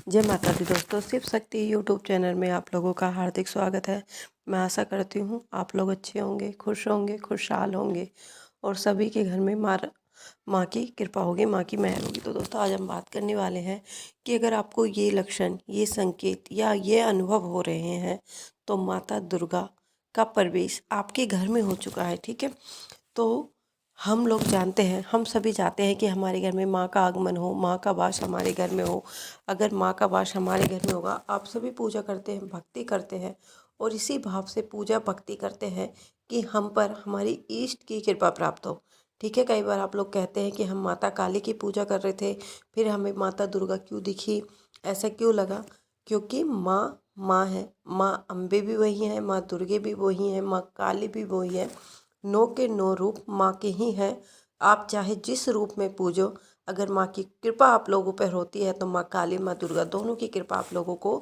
जय माता दी दोस्तों, शिव शक्ति यूट्यूब चैनल में आप लोगों का हार्दिक स्वागत है। मैं आशा करती हूँ आप लोग अच्छे होंगे, खुशहाल होंगे और सभी के घर में माँ की कृपा होगी, माँ की मेहर होगी। तो दोस्तों आज हम बात करने वाले हैं कि अगर आपको ये लक्षण, ये संकेत या ये अनुभव हो रहे हैं तो माता दुर्गा का प्रवेश आपके घर में हो चुका है। ठीक है, तो हम लोग जानते हैं, हम सभी चाहते हैं कि हमारे घर में माँ का आगमन हो, माँ का वास हमारे घर में हो। अगर माँ का वास हमारे घर में होगा, आप सभी पूजा करते हैं, भक्ति करते हैं और इसी भाव से पूजा भक्ति करते हैं कि हम पर हमारी इष्ट की कृपा प्राप्त हो। ठीक है, कई बार आप लोग कहते हैं कि हम माता काली की पूजा कर रहे थे, फिर हमें माता दुर्गा क्यों दिखी, ऐसा क्यों लगा? क्योंकि माँ माँ है, माँ अम्बे भी वही हैं, माँ दुर्गे भी वही हैं, माँ काली भी वही है। नौ के नौ रूप माँ के ही हैं। आप चाहे जिस रूप में पूजो, अगर माँ की कृपा आप लोगों पर होती है तो माँ काली, माँ दुर्गा दोनों की कृपा आप लोगों को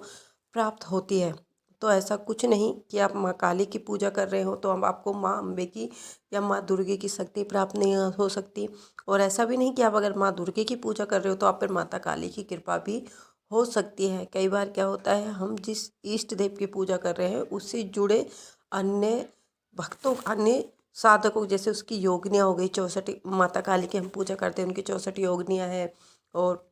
प्राप्त होती है। तो ऐसा कुछ नहीं कि आप माँ काली की पूजा कर रहे हो तो हम आपको माँ अम्बे की या माँ दुर्गे की शक्ति प्राप्त नहीं हो सकती। और ऐसा भी नहीं कि आप अगर माँ दुर्गे की पूजा कर रहे हो तो आप पर माता काली की कृपा भी हो सकती है। कई बार क्या होता है, हम जिस इष्ट देव की पूजा कर रहे हैं उससे जुड़े अन्य भक्तों, अन्य साधकों, जैसे उसकी योगिनियाँ हो गई 64 माता काली की हम पूजा करते हैं, उनकी 64 योगिनियाँ हैं। और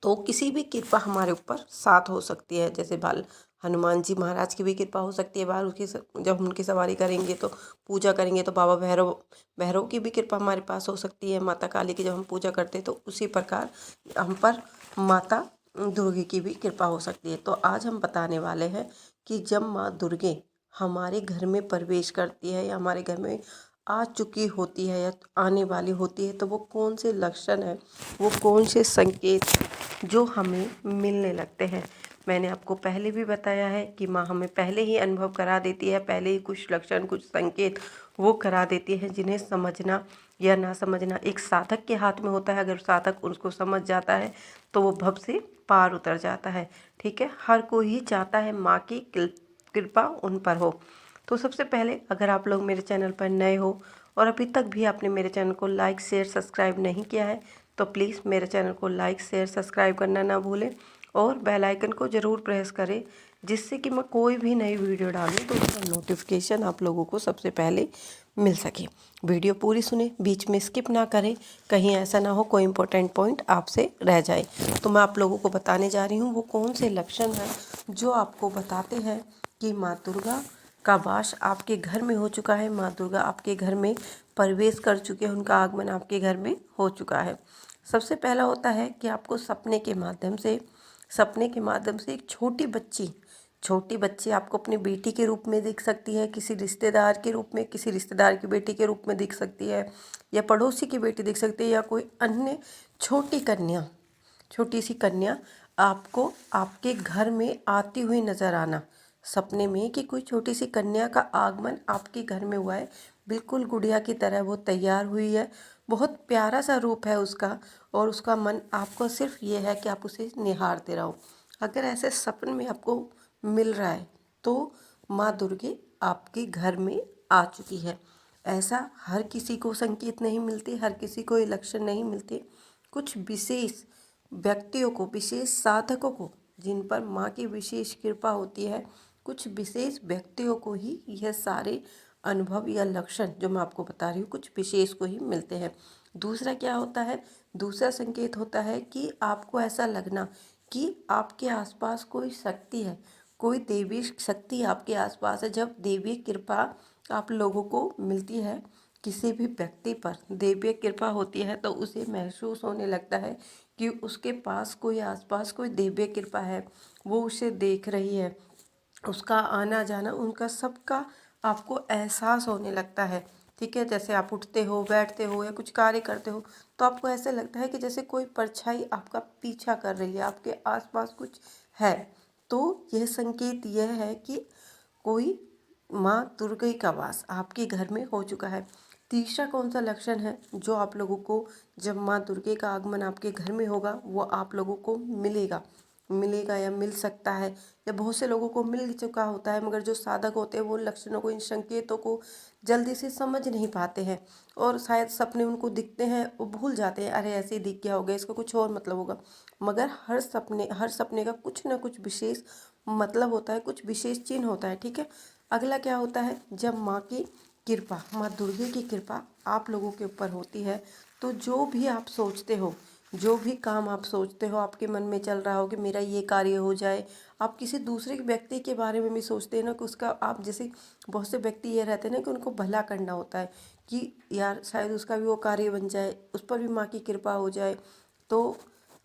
तो किसी भी कृपा हमारे ऊपर साथ हो सकती है। जैसे बाल हनुमान जी महाराज की भी कृपा हो सकती है, बाल उसकी जब उनकी सवारी करेंगे तो पूजा करेंगे तो बाबा भैरव भैरव की भी कृपा हमारे पास हो सकती है। माता काली की जब हम पूजा करते हैं तो उसी प्रकार हम पर माता दुर्गे की भी कृपा हो सकती है। तो आज हम बताने वाले हैं कि जब माँ दुर्गे हमारे घर में प्रवेश करती है या हमारे घर में आ चुकी होती है या आने वाली होती है तो वो कौन से लक्षण हैं, वो कौन से संकेत जो हमें मिलने लगते हैं। मैंने आपको पहले भी बताया है कि माँ हमें पहले ही अनुभव करा देती है, पहले ही कुछ लक्षण, कुछ संकेत वो करा देती है जिन्हें समझना या ना समझना एक साधक के हाथ में होता है। अगर साधक उसको समझ जाता है तो वो भव से पार उतर जाता है। ठीक है, हर कोई ही चाहता है माँ की कृपा उन पर हो। तो सबसे पहले अगर आप लोग मेरे चैनल पर नए हो और अभी तक भी आपने मेरे चैनल को लाइक शेयर सब्सक्राइब नहीं किया है तो प्लीज़ मेरे चैनल को लाइक शेयर सब्सक्राइब करना ना भूलें और बेल आइकन को ज़रूर प्रेस करें, जिससे कि मैं कोई भी नई वीडियो डालूं तो उसका नोटिफिकेशन आप लोगों को सबसे पहले मिल सके। वीडियो पूरी सुने, बीच में स्किप ना करें, कहीं ऐसा ना हो कोई इंपॉर्टेंट पॉइंट आपसे रह जाए। तो मैं आप लोगों को बताने जा रही हूँ वो कौन से लक्षण हैं जो आपको बताते हैं कि माँ दुर्गा का वास आपके घर में हो चुका है, माँ दुर्गा आपके घर में प्रवेश कर चुके हैं, उनका आगमन आपके घर में हो चुका है। सबसे पहला होता है कि आपको सपने के माध्यम से एक छोटी बच्ची आपको अपनी बेटी के रूप में दिख सकती है, किसी रिश्तेदार के रूप में, किसी रिश्तेदार की बेटी के रूप में दिख सकती है, या पड़ोसी की बेटी दिख सकती है, या कोई अन्य छोटी सी कन्या आपको आपके घर में आती हुई नज़र आना सपने में, कि कोई छोटी सी कन्या का आगमन आपके घर में हुआ है। बिल्कुल गुड़िया की तरह वो तैयार हुई है, बहुत प्यारा सा रूप है उसका और उसका मन आपको सिर्फ ये है कि आप उसे निहारते रहो। अगर ऐसे सपन में आपको मिल रहा है तो माँ दुर्गे आपके घर में आ चुकी है। ऐसा हर किसी को संकेत नहीं मिलते, हर किसी को ये लक्षण नहीं मिलते। कुछ विशेष व्यक्तियों को, विशेष साधकों को, जिन पर माँ की विशेष कृपा होती है, कुछ विशेष व्यक्तियों को ही यह सारे अनुभव या लक्षण जो मैं आपको बता रही हूँ कुछ विशेष को ही मिलते हैं। दूसरा क्या होता है, दूसरा संकेत होता है कि आपको ऐसा लगना कि आपके आसपास कोई शक्ति है, कोई देवी शक्ति आपके आसपास है। जब देवी कृपा आप लोगों को मिलती है, किसी भी व्यक्ति पर देवी कृपा होती है तो उसे महसूस होने लगता है कि उसके पास कोई, आसपास कोई देवी कृपा है, वो उसे देख रही है, उसका आना जाना, उनका सबका आपको एहसास होने लगता है। ठीक है, जैसे आप उठते हो, बैठते हो या कुछ कार्य करते हो तो आपको ऐसे लगता है कि जैसे कोई परछाई आपका पीछा कर रही है, आपके आसपास कुछ है। तो यह संकेत यह है कि कोई माँ दुर्गा का वास आपके घर में हो चुका है। तीसरा कौन सा लक्षण है जो आप लोगों को, जब माँ दुर्गे का आगमन आपके घर में होगा, वो आप लोगों को मिलेगा? मिलेगा या मिल सकता है, या बहुत से लोगों को मिल चुका होता है, मगर जो साधक होते हैं वो लक्षणों को, इन संकेतों को जल्दी से समझ नहीं पाते हैं, और शायद सपने उनको दिखते हैं वो भूल जाते हैं, अरे ऐसे ही दिख गया होगा, इसका कुछ और मतलब होगा। मगर हर सपने का कुछ ना कुछ विशेष मतलब होता है, कुछ विशेष चिन्ह होता है, ठीक है। अगला क्या होता है, जब माँ की कृपा, माँ दुर्गे की कृपा आप लोगों के ऊपर होती है, तो जो भी आप सोचते हो, जो भी काम आप सोचते हो, आपके मन में चल रहा हो कि मेरा ये कार्य हो जाए, आप किसी दूसरे व्यक्ति के बारे में भी सोचते हैं ना कि उसका, आप जैसे बहुत से व्यक्ति ये रहते हैं ना कि उनको भला करना होता है कि यार शायद उसका भी वो कार्य बन जाए, उस पर भी माँ की कृपा हो जाए। तो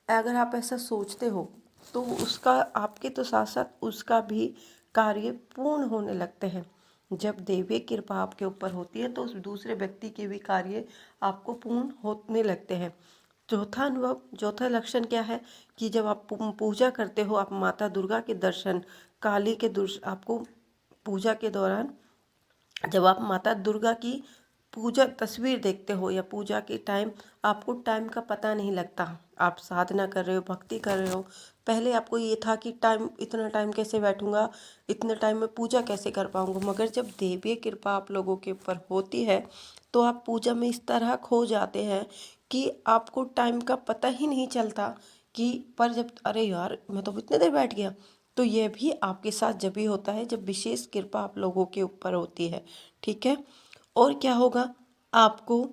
अगर आप ऐसा सोचते हो तो उसका, आपके तो साथ साथ उसका भी कार्य पूर्ण होने लगते हैं। जब दैवीय कृपा आपके ऊपर होती है तो उस दूसरे व्यक्ति के भी कार्य आपको पूर्ण होने लगते हैं। चौथा अनुभव, चौथा लक्षण क्या है कि जब आप पूजा करते हो, आप माता दुर्गा के दर्शन, काली के आपको पूजा के दौरान जब आप माता दुर्गा की पूजा तस्वीर देखते हो, या पूजा के टाइम आपको टाइम का पता नहीं लगता, आप साधना कर रहे हो, भक्ति कर रहे हो। पहले आपको ये था कि टाइम, इतना टाइम कैसे बैठूंगा, इतने टाइम में पूजा कैसे कर पाऊंगा, मगर जब देवीय कृपा आप लोगों के ऊपर होती है तो आप पूजा में इस तरह खो जाते हैं कि आपको टाइम का पता ही नहीं चलता कि, पर जब अरे यार मैं तो इतने देर बैठ गया। तो यह भी आपके साथ जब भी होता है जब विशेष कृपा आप लोगों के ऊपर होती है, ठीक है। और क्या होगा, आपको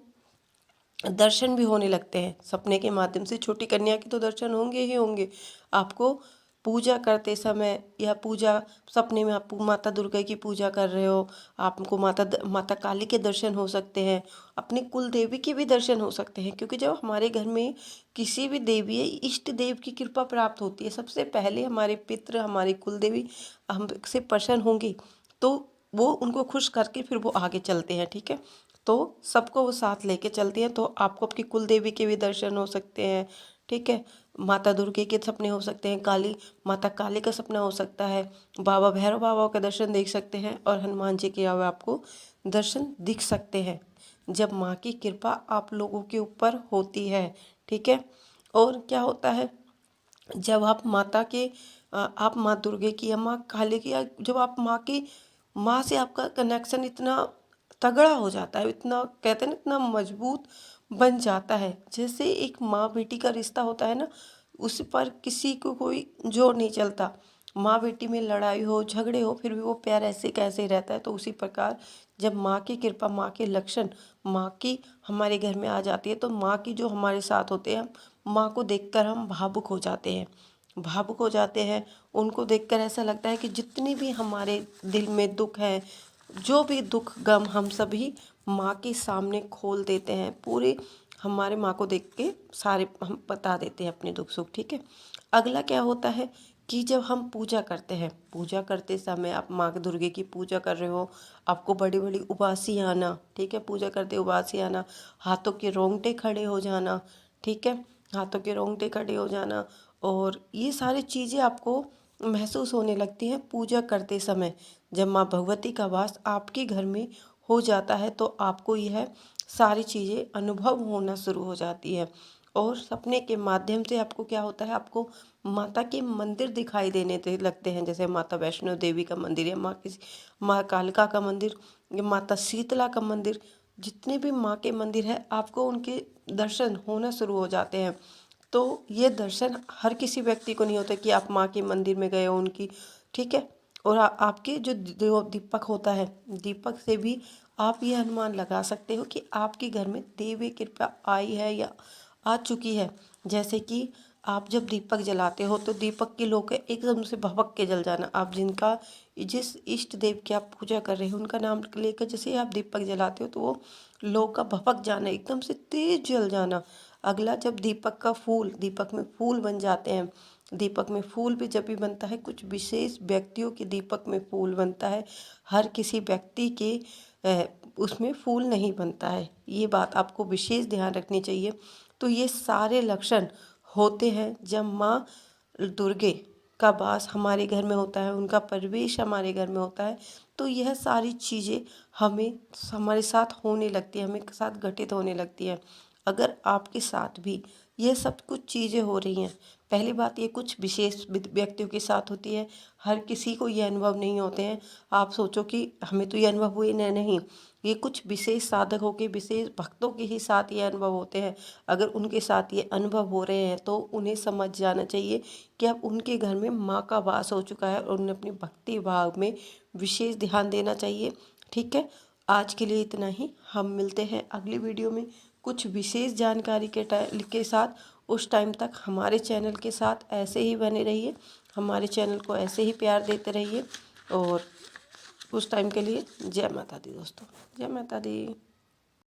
दर्शन भी होने लगते हैं सपने के माध्यम से, छोटी कन्या के तो दर्शन होंगे ही होंगे आपको। पूजा करते समय या पूजा, सपने में आप माता दुर्गा की पूजा कर रहे हो, आपको माता काली के दर्शन हो सकते हैं, अपनी कुल देवी के भी दर्शन हो सकते हैं, क्योंकि जब हमारे घर में किसी भी देवी, इष्ट देव की कृपा प्राप्त होती है, सबसे पहले हमारे पितृ, हमारी कुल देवी हमसे प्रसन्न होंगी, तो वो उनको खुश करके फिर वो आगे चलते हैं, ठीक है। तो सबको वो साथ लेके चलती हैं, तो आपको आपकी कुल देवी के भी दर्शन हो सकते हैं, ठीक है। माता दुर्गे के सपने हो सकते हैं, काली माता काली का सपना हो सकता है, बाबा भैरव बाबा का दर्शन देख सकते हैं, और हनुमान जी के आपको दर्शन दिख सकते हैं जब माँ की कृपा आप लोगों के ऊपर होती है, ठीक है। और क्या होता है, जब आप माता के आप माँ दुर्गे की या माँ काली की, या जब आप माँ से आपका कनेक्शन इतना तगड़ा हो जाता है, इतना कहते हैं ना, इतना मजबूत बन जाता है, जैसे एक माँ बेटी का रिश्ता होता है ना, उस पर किसी को कोई जोर नहीं चलता। माँ बेटी में लड़ाई हो, झगड़े हो, फिर भी वो प्यार ऐसे कैसे रहता है। तो उसी प्रकार जब माँ की कृपा, माँ के लक्षण, माँ की हमारे घर में आ जाती है, तो माँ की जो हमारे साथ होते हैं, माँ को देखकर हम भावुक हो जाते हैं, भावुक हो जाते हैं। उनको देखकर ऐसा लगता है कि जितनी भी हमारे दिल में दुख है, जो भी दुख गम, हम सभी माँ के सामने खोल देते हैं, पूरे हमारे माँ को देख के सारे हम बता देते हैं अपने दुख सुख, ठीक है। अगला क्या होता है कि जब हम पूजा करते हैं, पूजा करते समय आप माँ दुर्गे की पूजा कर रहे हो, आपको बड़ी बड़ी उबासी आना, ठीक है, पूजा करते उबासी आना, हाथों के रोंगटे खड़े हो जाना, ठीक है, हाथों के रोंगटे खड़े हो जाना, और ये सारी चीज़ें आपको महसूस होने लगती हैं पूजा करते समय। जब माँ भगवती का वास आपके घर में हो जाता है तो आपको यह सारी चीज़ें अनुभव होना शुरू हो जाती है, और सपने के माध्यम से आपको क्या होता है, आपको माता के मंदिर दिखाई देने लगते हैं, जैसे माता वैष्णो देवी का मंदिर, या माँ कालिका का मंदिर, या माता शीतला का मंदिर, जितने भी माँ के मंदिर हैं आपको उनके दर्शन होना शुरू हो जाते हैं। तो ये दर्शन हर किसी व्यक्ति को नहीं होता कि आप माँ के मंदिर में गए हो उनकी, ठीक है। और आपके जो दीपक होता है, दीपक से भी आप ये अनुमान लगा सकते हो कि आपके घर में देवी कृपा आई है या आ चुकी है। जैसे कि आप जब दीपक जलाते हो तो दीपक की लौ के एकदम से भभक के जल जाना, आप जिस इष्ट देव की आप पूजा कर रहे हो उनका नाम लेकर जैसे आप दीपक जलाते हो तो वो लौ का भभक जाना, एकदम से तेज जल जाना। अगला, जब दीपक में फूल बन जाते हैं, दीपक में फूल भी जब भी बनता है, कुछ विशेष व्यक्तियों के दीपक में फूल बनता है, हर किसी व्यक्ति के उसमें फूल नहीं बनता है, ये बात आपको विशेष ध्यान रखनी चाहिए। तो ये सारे लक्षण होते हैं जब माँ दुर्गे का वास हमारे घर में होता है, उनका प्रवेश हमारे घर में होता है, तो यह सारी चीज़ें हमारे साथ होने लगती है, हमें साथ घटित होने लगती है। अगर आपके साथ भी ये सब कुछ चीज़ें हो रही हैं, पहली बात, ये कुछ विशेष व्यक्तियों के साथ होती है, हर किसी को ये अनुभव नहीं होते हैं। आप सोचो कि हमें तो ये अनुभव हुए न नहीं, ये कुछ विशेष साधकों के, विशेष भक्तों के ही साथ ये अनुभव होते हैं। अगर उनके साथ ये अनुभव हो रहे हैं तो उन्हें समझ जाना चाहिए कि अब उनके घर में माँ का वास हो चुका है और उन्हें अपनी भक्ति भाव में विशेष ध्यान देना चाहिए। ठीक है, आज के लिए इतना ही। हम मिलते हैं अगली वीडियो में कुछ विशेष जानकारी के साथ। उस टाइम तक हमारे चैनल के साथ ऐसे ही बने रहिए, हमारे चैनल को ऐसे ही प्यार देते रहिए। और उस टाइम के लिए जय माता दी दोस्तों, जय माता दी।